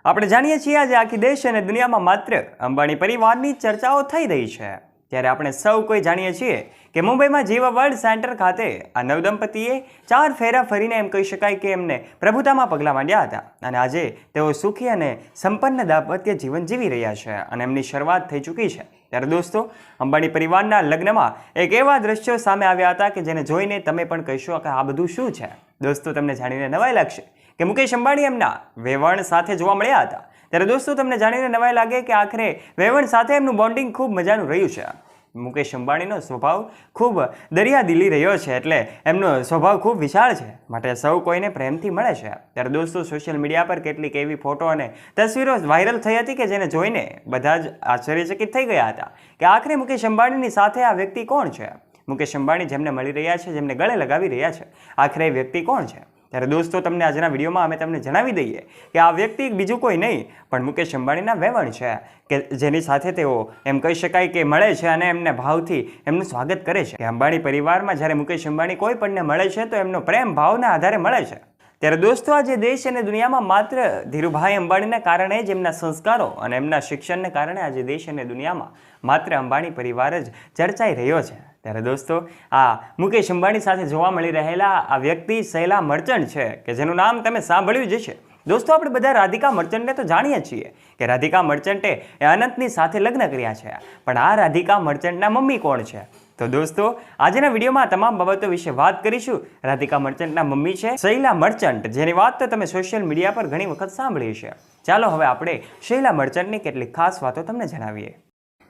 આપણે જાણીએ છીએ આજે આખી દેશ અને દુનિયામાં માત્ર અંબાણી પરિવારની ચર્ચાઓ થઈ રહી છે। ત્યારે આપણે સૌ કોઈ જાણીએ છીએ કે મુંબઈમાં જીવા વર્લ્ડ સેન્ટર ખાતે આ નવદંપતીએ 4 ફેરા ફરીને એમ કહી શકાય કે એમને પ્રભુતામાં પગલાં માંડ્યા હતા અને આજે તેઓ સુખી અને સંપન્ન દાંપત્ય જીવન જીવી રહ્યા છે અને એમની શરૂઆત થઈ ચૂકી છે। ત્યારે દોસ્તો, અંબાણી પરિવારના લગ્નમાં એક એવા દ્રશ્યો સામે આવ્યા હતા કે જેને જોઈને તમે પણ કહેશો કે આ બધું શું છે। દોસ્તો, તમને જાણીને નવાઈ લાગશે કે મુકેશ અંબાણી એમના વેવાણ સાથે જોવા મળ્યા હતા। ત્યારે દોસ્તો, તમને જાણીને નવાઈ લાગે કે આખરે વેવાણ સાથે એમનું બોન્ડિંગ ખૂબ મજાનું રહ્યું છે। મુકેશ અંબાણીનો સ્વભાવ ખૂબ દરિયાદિલી રહ્યો છે, એટલે એમનો સ્વભાવ ખૂબ વિશાળ છે, માટે સૌ કોઈને પ્રેમથી મળે છે। ત્યારે દોસ્તો, સોશિયલ મીડિયા પર કેટલીક એવી ફોટો અને તસવીરો વાયરલ થઈ હતી કે જેને જોઈને બધા જ આશ્ચર્યચકિત થઈ ગયા હતા કે આખરે મુકેશ અંબાણીની સાથે આ વ્યક્તિ કોણ છે। મુકેશ અંબાણી જેમને મળી રહ્યા છે, જેમને ગળે લગાવી રહ્યા છે, આખરે એ વ્યક્તિ કોણ છે? ત્યારે દોસ્તો, તમને આજના વિડીયોમાં અમે તમને જણાવી દઈએ કે આ વ્યક્તિ બીજું કોઈ નહીં પણ મુકેશ અંબાણીના વેવાણ છે કે જેની સાથે તેઓ એમ કહી શકાય કે મળે છે અને એમને ભાવથી એમનું સ્વાગત કરે છે। અંબાણી પરિવારમાં જ્યારે મુકેશ અંબાણી કોઈ પણને મળે છે તો એમનો પ્રેમ ભાવના આધારે મળે છે। ત્યારે દોસ્તો, આજે દેશ અને દુનિયામાં માત્ર ધીરુભાઈ અંબાણીના કારણે જ એમના સંસ્કારો અને એમના શિક્ષણને કારણે આજે દેશ અને દુનિયામાં માત્ર અંબાણી પરિવાર જ ચર્ચાઈ રહ્યો છે। ત્યારે દોસ્તો, આ મુકેશ અંબાણી સાથે જોવા મળી રહેલા આ વ્યક્તિ શૈલા મર્ચન્ટ છે કે જેનું નામ તમે સાંભળ્યું જ છે। દોસ્તો, આપણે બધા રાધિકા મર્ચન્ટને તો જાણીએ છીએ કે રાધિકા મર્ચન્ટે અનંતની સાથે લગ્ન કર્યા છે, પણ આ રાધિકા મર્ચન્ટના મમ્મી કોણ છે? તો દોસ્તો, આજના વિડીયોમાં તમામ બાબતો વિશે વાત કરીશું। રાધિકા મર્ચન્ટના મમ્મી છે શૈલા મર્ચન્ટ, જેની વાત તો તમે સોશિયલ મીડિયા પર ઘણી વખત સાંભળી છે। ચાલો હવે આપણે શૈલા મર્ચન્ટની કેટલીક ખાસ વાતો તમને જણાવીએ।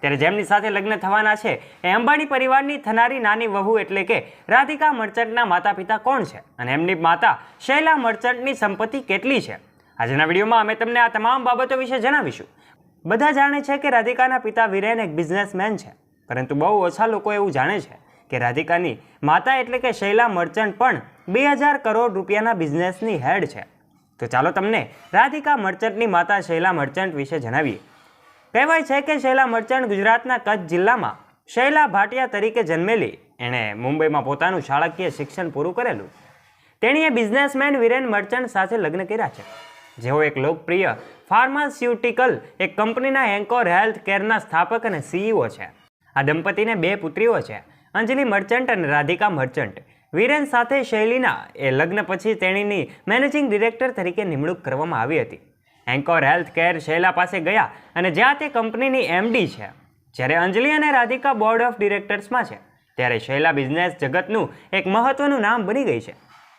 ત્યારે જેમની સાથે લગ્ન થવાના છે એ અંબાણી પરિવારની થનારી નાની વહુ એટલે કે રાધિકા મર્ચન્ટના માતા પિતા કોણ છે અને એમની માતા શૈલા મર્ચન્ટની સંપત્તિ કેટલી છે? આજના વિડીયોમાં અમે તમને આ તમામ બાબતો વિશે જણાવીશું। બધા જાણે છે કે રાધિકાના પિતા વિરેન એક બિઝનેસમેન છે, પરંતુ બહુ ઓછા લોકો એવું જાણે છે કે રાધિકાની માતા એટલે કે શૈલા મર્ચન્ટ પણ 2000 કરોડ રૂપિયાના બિઝનેસની હેડ છે। તો ચાલો તમને રાધિકા મર્ચન્ટની માતા શૈલા મર્ચન્ટ વિશે જણાવીએ। કહેવાય છે કે શૈલા મર્ચન્ટ ગુજરાતના કચ્છ જિલ્લામાં શૈલા ભાટિયા તરીકે જન્મેલી એણે મુંબઈમાં પોતાનું શાળાકીય શિક્ષણ પૂરું કરેલું। તેણીએ બિઝનેસમેન વિરેન મર્ચન્ટ સાથે લગ્ન કર્યા છે, જેઓ એક લોકપ્રિય ફાર્માસ્યુટિકલ એક કંપનીના એન્કોર હેલ્થ કેરના સ્થાપક અને સીઈઓ છે। આ દંપતીને 2 પુત્રીઓ છે, અંજલિ મર્ચન્ટ અને રાધિકા મર્ચન્ટ। વિરેન સાથે શૈલીના એ લગ્ન પછી તેણીની મેનેજિંગ ડિરેક્ટર તરીકે નિમણૂક કરવામાં આવી હતી। એન્કોર હેલ્થ કેર શૈલા પાસે ગયા અને જ્યાં તે કંપનીની એમડી છે, જ્યારે અંજલિ અને રાધિકા બોર્ડ ઓફ ડિરેક્ટર્સમાં છે, ત્યારે શૈલા બિઝનેસ જગતનું એક મહત્વનું નામ બની ગઈ છે,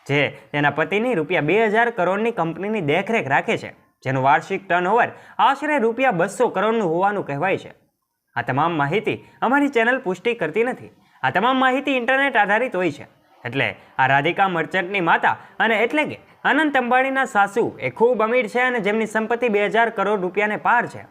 જે તેના પતિની રૂપિયા 2000 કરોડની કંપનીની દેખરેખ રાખે છે, જેનું વાર્ષિક ટર્નઓવર આશરે રૂપિયા 200 કરોડનું હોવાનું કહેવાય છે। આ તમામ માહિતી અમારી ચેનલ પુષ્ટિ કરતી નથી, આ તમામ માહિતી ઇન્ટરનેટ આધારિત હોય છે। એટલે આ રાધિકા મર્ચન્ટની માતા અને એટલે કે અનંત અંબાણીના સાસુ એ ખૂબ અમીર છે અને જેમની સંપત્તિ 2000 કરોડ રૂપિયાને પાર છે।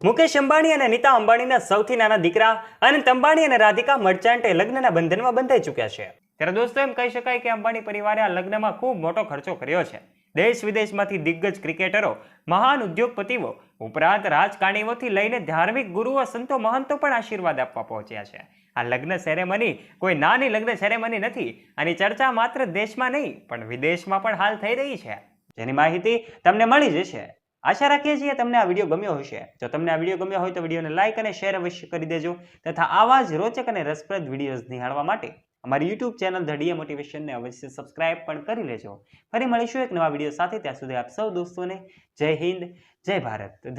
મુકેશ અંબાણી અને નીતા અંબાણીના સૌથી નાના દીકરા અનંત અંબાણી અને રાધિકા મર્ચન્ટ એ લગ્નના બંધનમાં બંધાઈ ચૂક્યા છે। ત્યારે દોસ્તો, એમ કહી શકાય કે અંબાણી પરિવારે આ લગ્નમાં ખૂબ મોટો ખર્ચો કર્યો છે। દેશ વિદેશમાંથી દિગ્ગજ ક્રિકેટરો, મહાન ઉદ્યોગપતિઓ ઉપરાંત રાજકારણીઓથી લઈને ધાર્મિક ગુરુઓ, સંતો, મહંતો પણ આશીર્વાદ આપવા પહોંચ્યા છે। આ લગ્ન સેરેમની કોઈ નાની લગ્ન સેરેમની નથી। આની ચર્ચા માત્ર દેશમાં નહીં પણ વિદેશમાં પણ હાલ થઈ રહી છે, જેની માહિતી તમને મળી જશે। આશા રાખીએ છીએ તમને આ વિડીયો ગમ્યો હશે। જો તમને આ વિડીયો ગમ્યો હોય તો વિડીયોને લાઇક અને શેર અવશ્ય કરી દેજો તથા આવા જ રોચક અને રસપ્રદ વિડીયોઝ નિહાળવા માટે અમારી યુટ્યુબ ચેનલ ધ ડીએ મોટિવેશનને અવશ્ય સબસ્ક્રાઇબ પણ કરી લેજો। ફરી મળીશું એક નવા વિડીયો સાથે, ત્યાં સુધી આપ સૌ દોસ્તોને જય હિન્દ, જય ભારત।